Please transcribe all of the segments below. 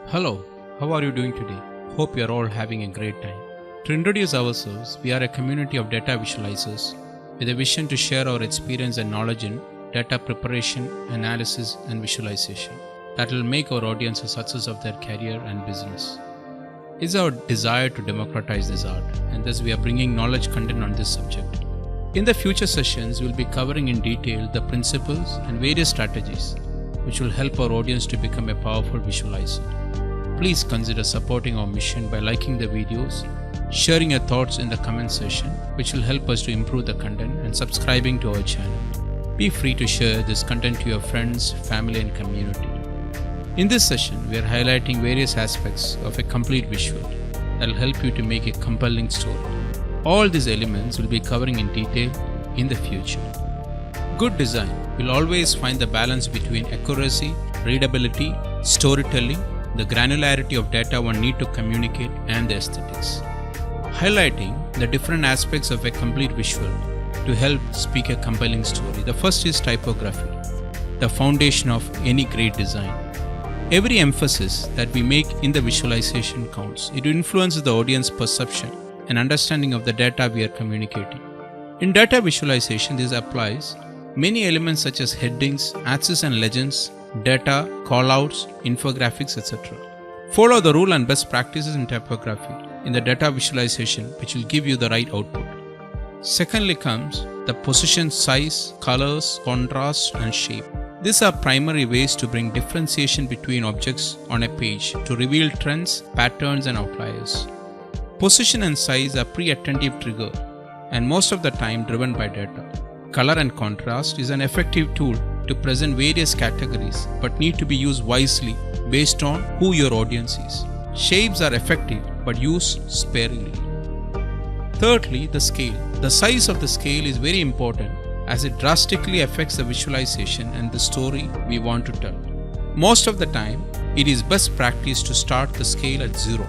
Hello, how are you doing today? Hope you are all having a great time. To introduce ourselves, we are a community of data visualizers with a vision to share our experience and knowledge in data preparation, analysis, and visualization that will make our audience a success of their career and business. It's our desire to democratize this art, and thus we are bringing knowledge content on this subject. In the future sessions, we'll be covering in detail the principles and various strategies which will help our audience to become a powerful visualizer. Please consider supporting our mission by liking the videos, sharing your thoughts in the comment section, which will help us to improve the content, and subscribing to our channel. Be free to share this content to your friends, family, and community. In this session, we are highlighting various aspects of a complete visual that will help you to make a compelling story. All these elements will be covering in detail in the future. Good design will always find the balance between accuracy, readability, storytelling, the granularity of data one need to communicate, and the aesthetics. Highlighting the different aspects of a complete visual to help speak a compelling story. The first is typography, the foundation of any great design. Every emphasis that we make in the visualization counts. It influences the audience perception and understanding of the data we are communicating. In data visualization, this applies many elements such as headings, axes and legends, data, callouts, infographics, etc. Follow the rule and best practices in typography in the data visualization, which will give you the right output. Secondly comes the position, size, colors, contrast, and shape. These are primary ways to bring differentiation between objects on a page to reveal trends, patterns, and outliers. Position and size are pre-attentive trigger and most of the time driven by data. Color and contrast is an effective tool to present various categories but need to be used wisely based on who your audience is. Shapes are effective but used sparingly. Thirdly, the scale. The size of the scale is very important as it drastically affects the visualization and the story we want to tell. Most of the time, it is best practice to start the scale at 0.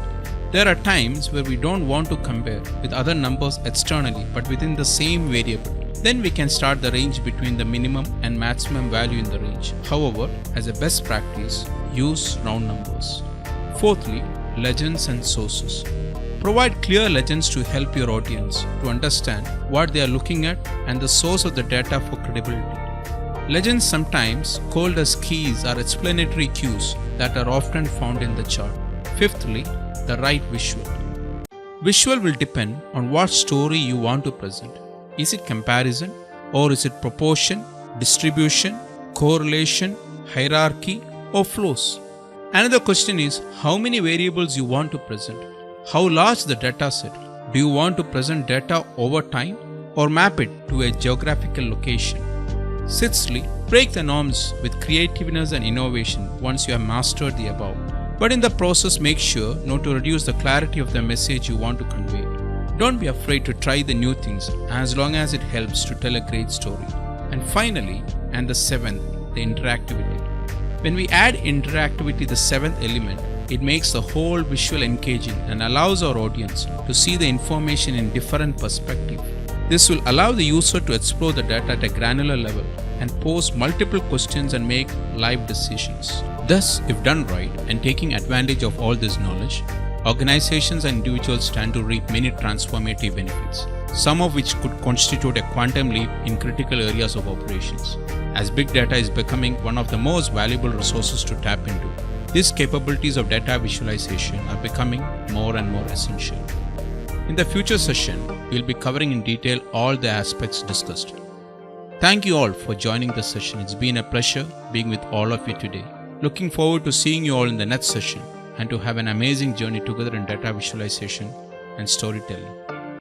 There are times where we don't want to compare with other numbers externally but within the same variable. Then we can start the range between the minimum and maximum value in the range. However, as a best practice, use round numbers. Fourthly, legends and sources. Provide clear legends to help your audience to understand what they are looking at and the source of the data for credibility. Legends, sometimes called as keys, are explanatory cues that are often found in the chart. Fifthly, the right visual. Visual will depend on what story you want to present. Is it comparison, or is it proportion, distribution, correlation, hierarchy, or flows? Another question is how many variables you want to present. How large the data set? Do you want to present data over time or map it to a geographical location? Sixthly, break the norms with creativeness and innovation once you have mastered the above. But in the process, make sure not to reduce the clarity of the message you want to convey. Don't be afraid to try the new things as long as it helps to tell a great story. And finally, and the seventh, the interactivity. When we add interactivity, the seventh element, it makes the whole visual engaging and allows our audience to see the information in different perspectives. This will allow the user to explore the data at a granular level and pose multiple questions and make live decisions. Thus, if done right and taking advantage of all this knowledge, organizations and individuals stand to reap many transformative benefits, some of which could constitute a quantum leap in critical areas of operations. As big data is becoming one of the most valuable resources to tap into, these capabilities of data visualization are becoming more and more essential. In the future session, we'll be covering in detail all the aspects discussed. Thank you all for joining the session. It's been a pleasure being with all of you today. Looking forward to seeing you all in the next session and to have an amazing journey together in data visualization and storytelling.